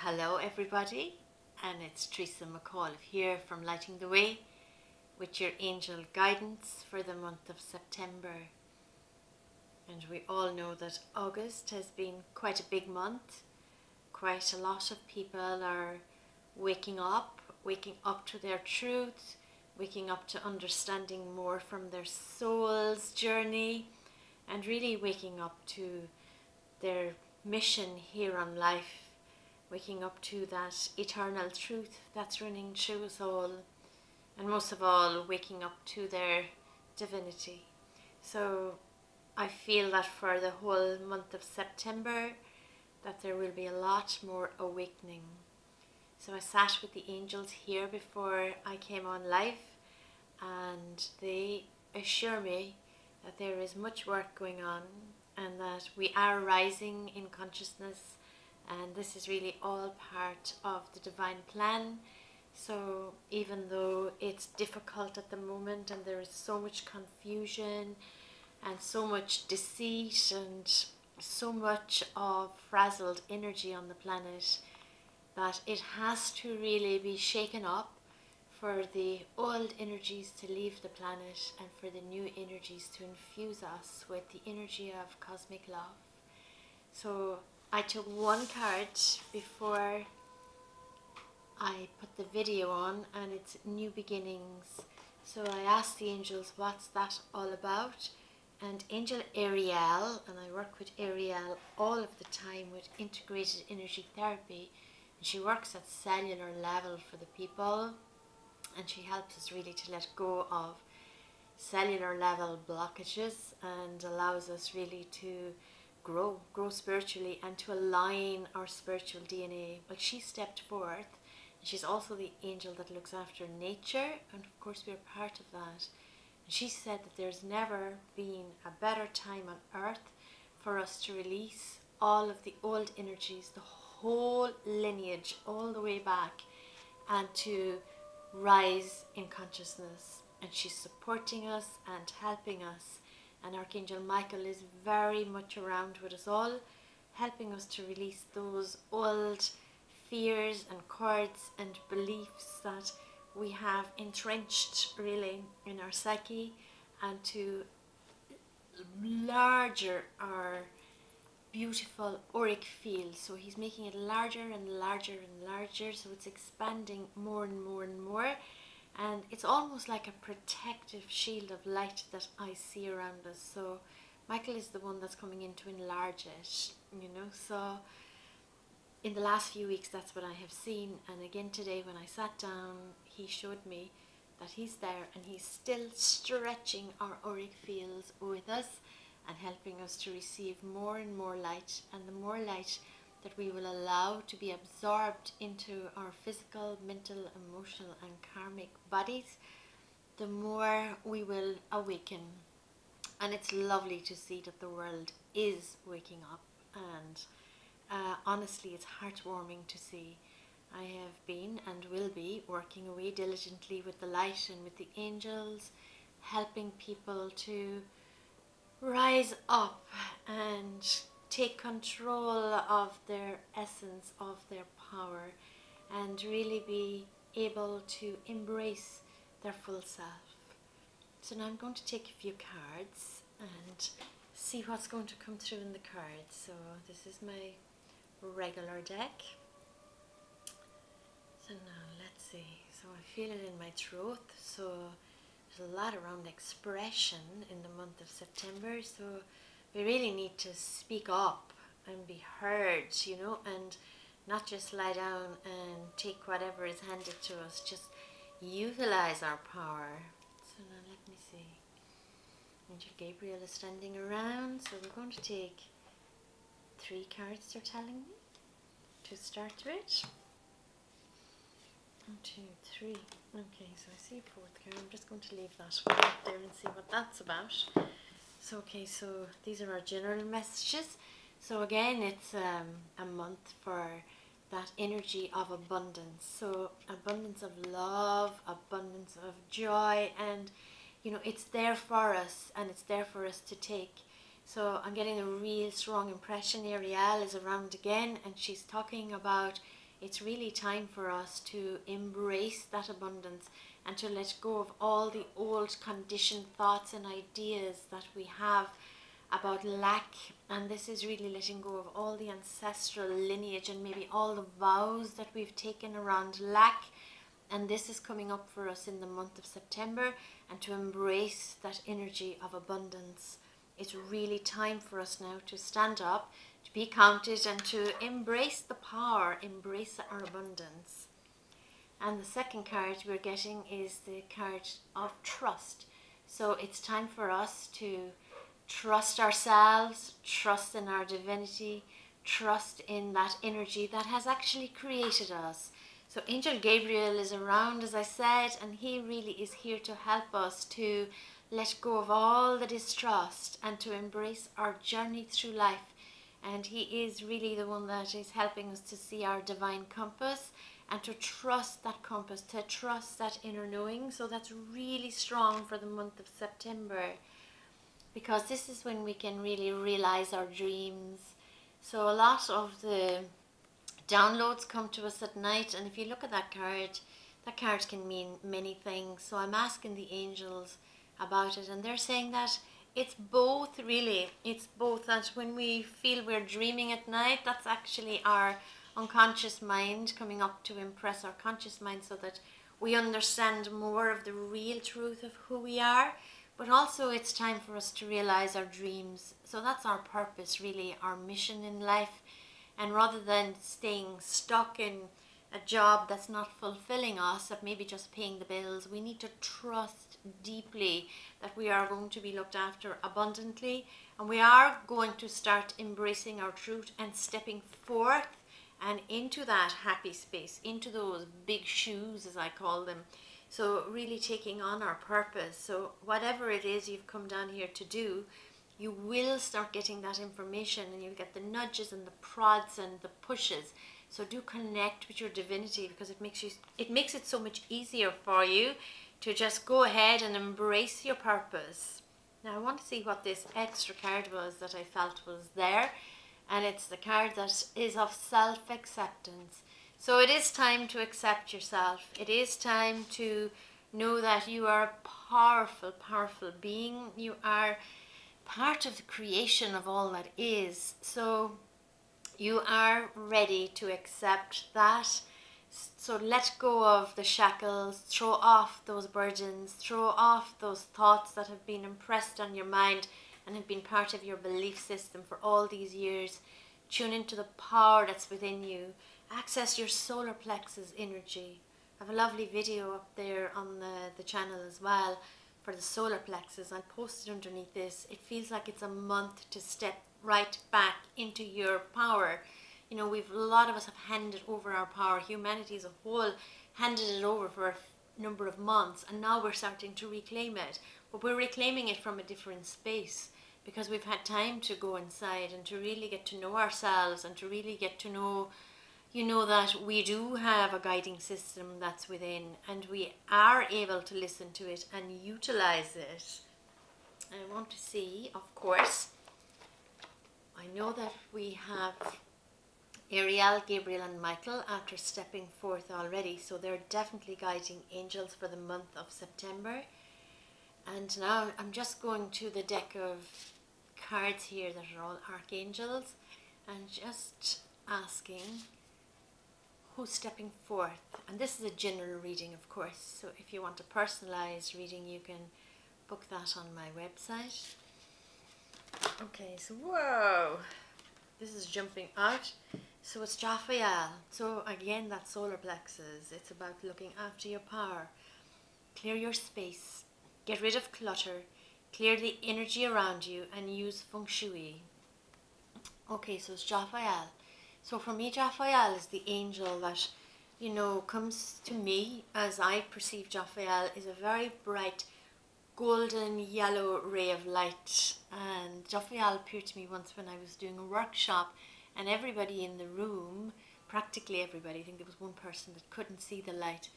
Hello everybody, and it's Therese Auliffe here from Lighting the Way with your angel guidance for the month of September. And we all know that August has been quite a big month. Quite a lot of people are waking up to their truth, waking up to understanding more from their soul's journey, and really waking up to their mission here on life. Waking up to that eternal truth that's running through us all, and most of all waking up to their divinity. So I feel that for the whole month of September that there will be a lot more awakening. So I sat with the angels here before I came on live, and they assure me that there is much work going on and that we are rising in consciousness. And this is really all part of the divine plan. So even though it's difficult at the moment and there is so much confusion and so much deceit and so much of frazzled energy on the planet, that it has to really be shaken up for the old energies to leave the planet and for the new energies to infuse us with the energy of cosmic love. So I took one card before I put the video on, and it's new beginnings. So I asked the angels, what's that all about? And Angel Ariel, and I work with Ariel all of the time with integrated energy therapy, and she works at cellular level for the people, and she helps us really to let go of cellular level blockages and allows us really to grow spiritually and to align our spiritual DNA. Well, she stepped forth, and she's also the angel that looks after nature, and of course we're part of that. And she said that there's never been a better time on earth for us to release all of the old energies, the whole lineage all the way back, and to rise in consciousness. And she's supporting us and helping us. And Archangel Michael is very much around with us all, helping us to release those old fears and cords and beliefs that we have entrenched really in our psyche, and to larger our beautiful auric field. So he's making it larger and larger and larger, so it's expanding more and more and more. And it's almost like a protective shield of light that I see around us. So Michael is the one that's coming in to enlarge it, you know. So in the last few weeks, that's what I have seen. And again today when I sat down, he showed me that he's there, and he's still stretching our auric fields with us and helping us to receive more and more light. And the more light that we will allow to be absorbed into our physical, mental, emotional and karmic bodies, the more we will awaken. And it's lovely to see that the world is waking up, and honestly it's heartwarming to see. I have been and will be working away diligently with the light and with the angels, helping people to rise up and take control of their essence, of their power, and really be able to embrace their full self. So now I'm going to take a few cards and see what's going to come through in the cards. So this is my regular deck. So now let's see. So I feel it in my throat. So there's a lot around expression in the month of September. So we really need to speak up and be heard, you know, and not just lie down and take whatever is handed to us. Just utilize our power. So now let me see. Angel Gabriel is standing around, so we're going to take 3 cards, they're telling me, to start with. 1, 2, 3. Okay, so I see a 4th card. I'm just going to leave that one up there and see what that's about. So okay, so these are our general messages. So again, it's a month for that energy of abundance. So abundance of love, abundance of joy, and you know, it's there for us, and it's there for us to take. So I'm getting a real strong impression. Ariel is around again, and she's talking about it's really time for us to embrace that abundance and to let go of all the old conditioned thoughts and ideas that we have about lack. And this is really letting go of all the ancestral lineage and maybe all the vows that we've taken around lack. And this is coming up for us in the month of September, and to embrace that energy of abundance. It's really time for us now to stand up, to be counted, and to embrace the power, embrace our abundance. And the second card we're getting is the card of trust. So it's time for us to trust ourselves, trust in our divinity, trust in that energy that has actually created us. So Angel Gabriel is around, as I said, and he really is here to help us to let go of all the distrust and to embrace our journey through life. And he is really the one that is helping us to see our divine compass and to trust that compass, to trust that inner knowing. So that's really strong for the month of September, because this is when we can really realize our dreams. So a lot of the downloads come to us at night, and if you look at that card can mean many things. So I'm asking the angels about it, and they're saying that it's both, really. It's both that when we feel we're dreaming at night, that's actually our unconscious mind coming up to impress our conscious mind so that we understand more of the real truth of who we are. But also it's time for us to realize our dreams. So that's our purpose, really, our mission in life. And rather than staying stuck in a job that's not fulfilling us, that maybe just paying the bills, we need to trust deeply that we are going to be looked after abundantly, and we are going to start embracing our truth and stepping forth and into that happy space, into those big shoes, as I call them. So really taking on our purpose. So whatever it is you've come down here to do, you will start getting that information, and you'll get the nudges and the prods and the pushes. So do connect with your divinity, because it makes it so much easier for you to just go ahead and embrace your purpose. Now I want to see what this extra card was that I felt was there, and it's the card that is of self-acceptance. So it is time to accept yourself. It is time to know that you are a powerful, powerful being. You are part of the creation of all that is. So you are ready to accept that. So let go of the shackles, throw off those burdens, throw off those thoughts that have been impressed on your mind and have been part of your belief system for all these years. Tune into the power that's within you. Access your solar plexus energy. I have a lovely video up there on the channel as well for the solar plexus. I'll post it underneath this. It feels like it's a month to step right back into your power. You know, a lot of us have handed over our power. Humanity as a whole handed it over for a number of months, and now we're starting to reclaim it. But we're reclaiming it from a different space, because we've had time to go inside and to really get to know ourselves and to really get to know, you know, that we do have a guiding system that's within, and we are able to listen to it and utilize it. I want to see, of course, I know that we have Ariel, Gabriel and Michael after stepping forth already, so they're definitely guiding angels for the month of September. And now I'm just going to the deck of cards here that are all archangels and just asking who's stepping forth. And this is a general reading, of course, so if you want a personalized reading you can book that on my website. Okay, so whoa, this is jumping out. So it's Raphael. So again, that solar plexus, it's about looking after your power. Clear your space, get rid of clutter, clear the energy around you and use feng shui. Okay, so it's Raphael. So for me, Raphael is the angel that, you know, comes to me as I perceive Raphael is a very bright golden yellow ray of light. And Raphael appeared to me once when I was doing a workshop, and everybody in the room, practically everybody, I think there was one person that couldn't see the light,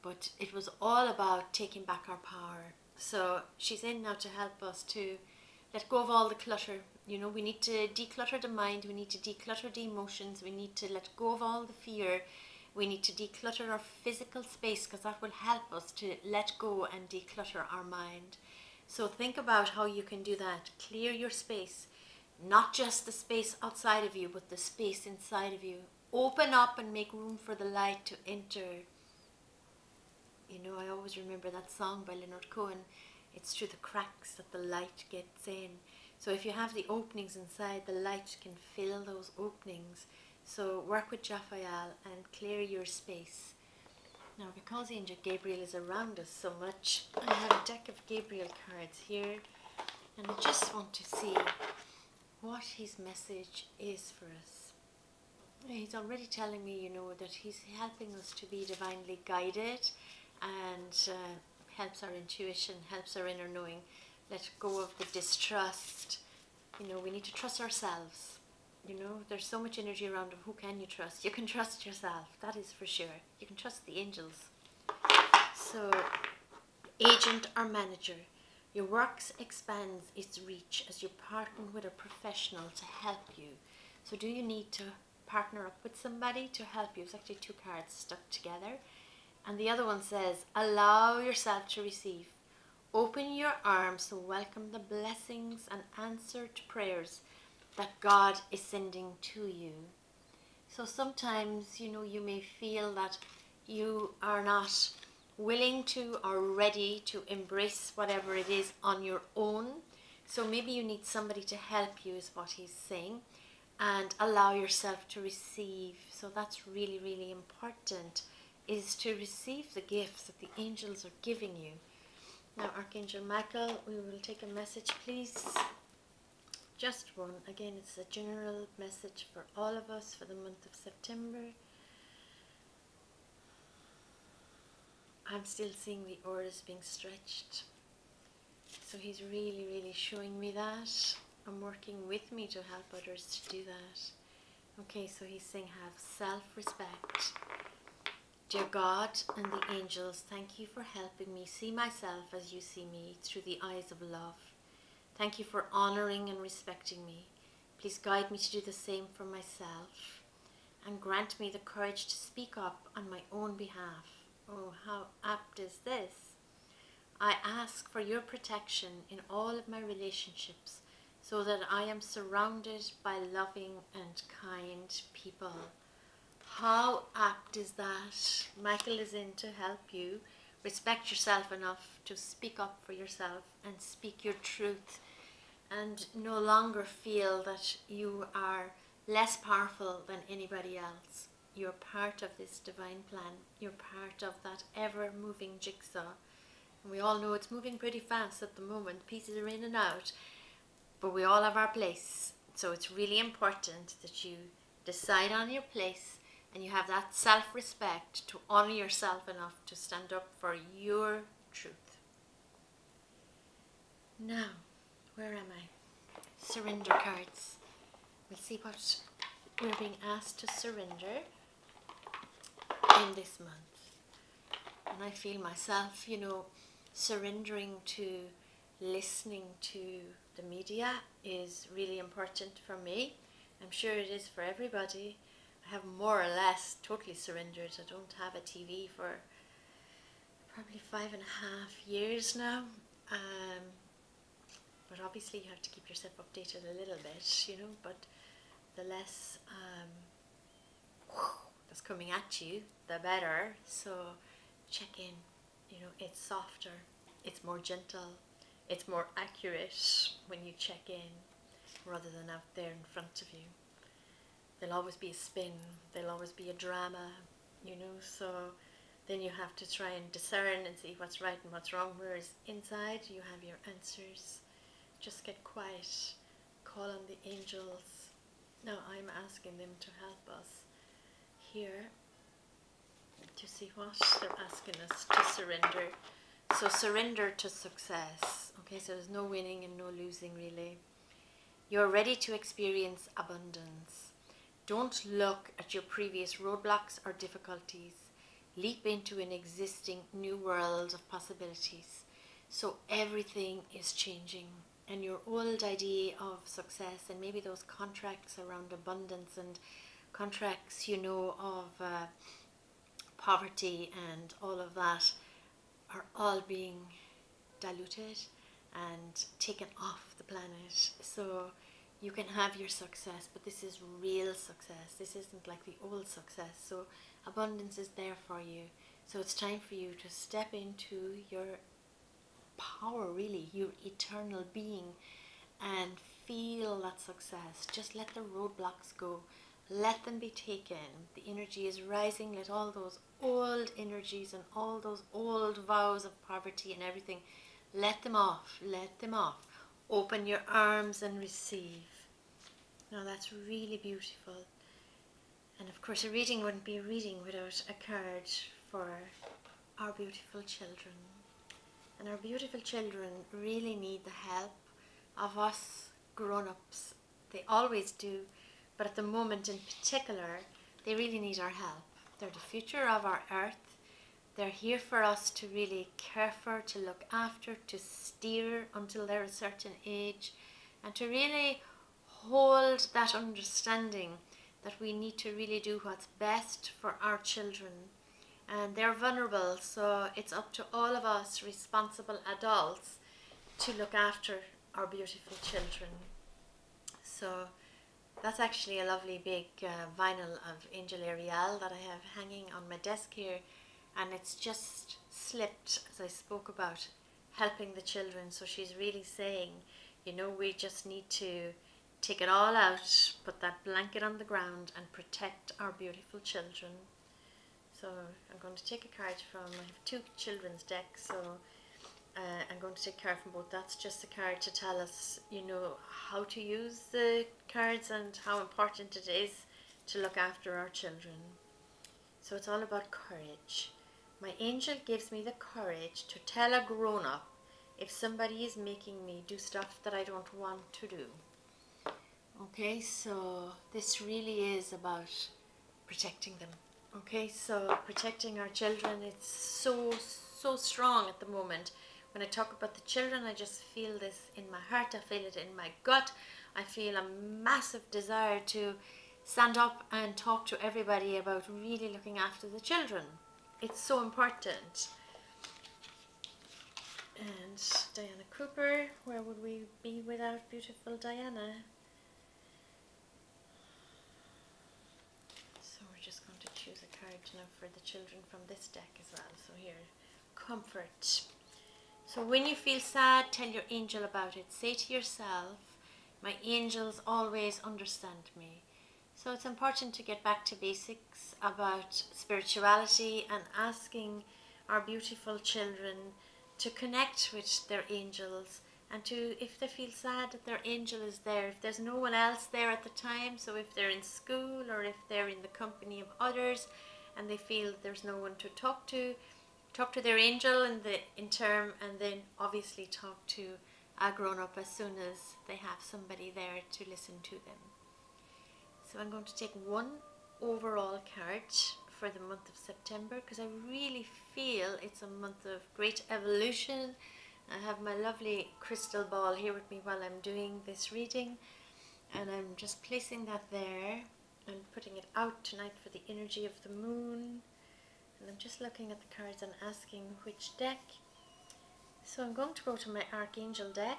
but it was all about taking back our power. So she's in now to help us to let go of all the clutter You know, we need to declutter the mind, we need to declutter the emotions, we need to let go of all the fear, we need to declutter our physical space, because that will help us to let go and declutter our mind. So think about how you can do that. Clear your space, not just the space outside of you, but the space inside of you. Open up and make room for the light to enter. You know, I always remember that song by Leonard Cohen, it's through the cracks that the light gets in. So if you have the openings inside, the light can fill those openings. So work with Raphael and clear your space. Now, because Angel Gabriel is around us so much, I have a deck of Gabriel cards here, and I just want to see what his message is for us. He's already telling me, you know, that he's helping us to be divinely guided, and helps our intuition, helps our inner knowing. Let go of the distrust. You know, we need to trust ourselves. You know, there's so much energy around of who can you trust. You can trust yourself, that is for sure. You can trust the angels. So, agent or manager, your works expands its reach as you partner with a professional to help you. So do you need to partner up with somebody to help you? It's actually two cards stuck together. And the other one says, allow yourself to receive. Open your arms to welcome the blessings and answered prayers that God is sending to you. So sometimes, you know, you may feel that you are not willing to or ready to embrace whatever it is on your own. So maybe you need somebody to help you, is what he's saying, and allow yourself to receive. So that's really, really important, is to receive the gifts that the angels are giving you. Now, Archangel Michael, we will take a message, please. Just one. Again, it's a general message for all of us for the month of September. I'm still seeing the auras being stretched. So he's really, really showing me that. And working with me to help others to do that. Okay, so he's saying have self-respect. Dear God and the angels, thank you for helping me see myself as you see me through the eyes of love. Thank you for honouring and respecting me. Please guide me to do the same for myself and grant me the courage to speak up on my own behalf. Oh, how apt is this? I ask for your protection in all of my relationships so that I am surrounded by loving and kind people. How apt is that? Michael is in to help you. Respect yourself enough to speak up for yourself and speak your truth, and no longer feel that you are less powerful than anybody else. You're part of this divine plan. You're part of that ever-moving jigsaw. And we all know it's moving pretty fast at the moment. Pieces are in and out. But we all have our place. So it's really important that you decide on your place and you have that self-respect to honour yourself enough to stand up for your truth. Now, where am I? Surrender cards. We'll see what we're being asked to surrender in this month. And I feel myself, you know, surrendering to listening to the media is really important for me. I'm sure it is for everybody. I have more or less totally surrendered. I don't have a TV for probably 5.5 years now. But obviously you have to keep yourself updated a little bit, you know, but the less that's coming at you, the better. So check in, you know, it's softer, it's more gentle, it's more accurate when you check in rather than out there in front of you. There'll always be a spin, there'll always be a drama, you know, so then you have to try and discern and see what's right and what's wrong, whereas inside you have your answers. Just get quiet, call on the angels. Now I'm asking them to help us here to see what they're asking us to surrender. So surrender to success. Okay, so there's no winning and no losing really. You're ready to experience abundance. Don't look at your previous roadblocks or difficulties. Leap into an existing new world of possibilities. So everything is changing. and your old idea of success, and maybe those contracts around abundance and contracts, you know, of poverty and all of that, are all being diluted and taken off the planet. So you can have your success, but this is real success. This isn't like the old success. So abundance is there for you. So it's time for you to step into your power, really, your eternal being, and feel that success. Just let the roadblocks go. Let them be taken. The energy is rising. Let all those old energies and all those old vows of poverty and everything, let them off. Let them off. Open your arms and receive. Now that's really beautiful. And of course a reading wouldn't be a reading without a card for our beautiful children. And our beautiful children really need the help of us grown-ups. They always do, but at the moment in particular, they really need our help. They're the future of our earth. They're here for us to really care for, to look after, to steer until they're a certain age, and to really hold that understanding that we need to really do what's best for our children. And they're vulnerable, so it's up to all of us responsible adults to look after our beautiful children. So that's actually a lovely big vinyl of Angel Ariel that I have hanging on my desk here, and it's just slipped as I spoke about helping the children. So she's really saying, you know, we just need to take it all out, put that blanket on the ground and protect our beautiful children. So I'm going to take a card from, I have two children's decks, so I'm going to take a card from both. That's just a card to tell us, you know, how to use the cards and how important it is to look after our children. So it's all about courage. My angel gives me the courage to tell a grown-up if somebody is making me do stuff that I don't want to do. Okay, so this really is about protecting them. Okay, so protecting our children, it's so strong at the moment. When I talk about the children, I just feel this in my heart, I feel it in my gut. I feel a massive desire to stand up and talk to everybody about really looking after the children. It's so important. And Diana Cooper, where would we be without beautiful Diana? So we're just going to choose a card now for the children from this deck as well. So here, comfort. So when you feel sad, tell your angel about it. Say to yourself, my angels always understand me. So it's important to get back to basics about spirituality and asking our beautiful children to connect with their angels, and to, if they feel sad, that their angel is there. If there's no one else there at the time, so if they're in school or if they're in the company of others and they feel there's no one to talk to their angel in the interim, and then obviously talk to a grown-up as soon as they have somebody there to listen to them. So I'm going to take one overall card for the month of September, because I really feel it's a month of great evolution. I have my lovely crystal ball here with me while I'm doing this reading, and I'm just placing that there and putting it out tonight for the energy of the moon. And I'm just looking at the cards and asking which deck. So I'm going to go to my Archangel deck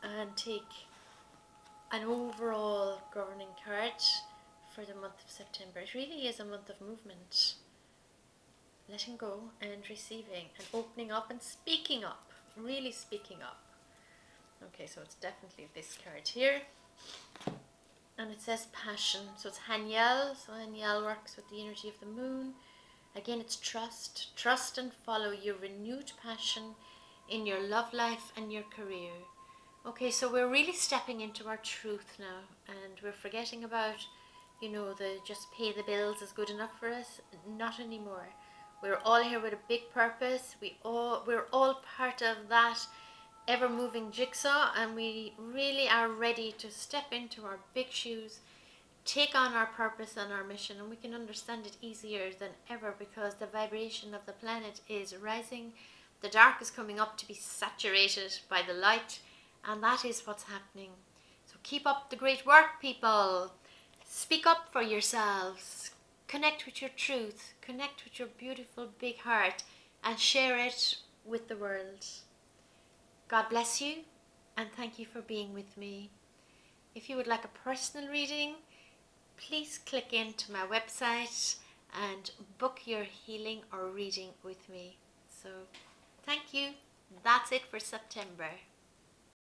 and take an overall governing card for the month of September. It really is a month of movement, letting go and receiving and opening up and speaking up, really speaking up. Okay, so it's definitely this card here, and it says passion. So it's Haniel. So Haniel works with the energy of the moon. Again, it's trust and follow your renewed passion in your love life and your career. Okay, so we're really stepping into our truth now, and we're forgetting about, you know, the just pay the bills is good enough for us. Not anymore. We're all here with a big purpose. We're all part of that ever-moving jigsaw, and we really are ready to step into our big shoes, take on our purpose and our mission, and we can understand it easier than ever because the vibration of the planet is rising. The dark is coming up to be saturated by the light, And that is what's happening. So keep up the great work, people. Speak up for yourselves. Connect with your truth. Connect with your beautiful big heart and share it with the world. God bless you and thank you for being with me. If you would like a personal reading, please click into my website and book your healing or reading with me. So thank you. That's it for September.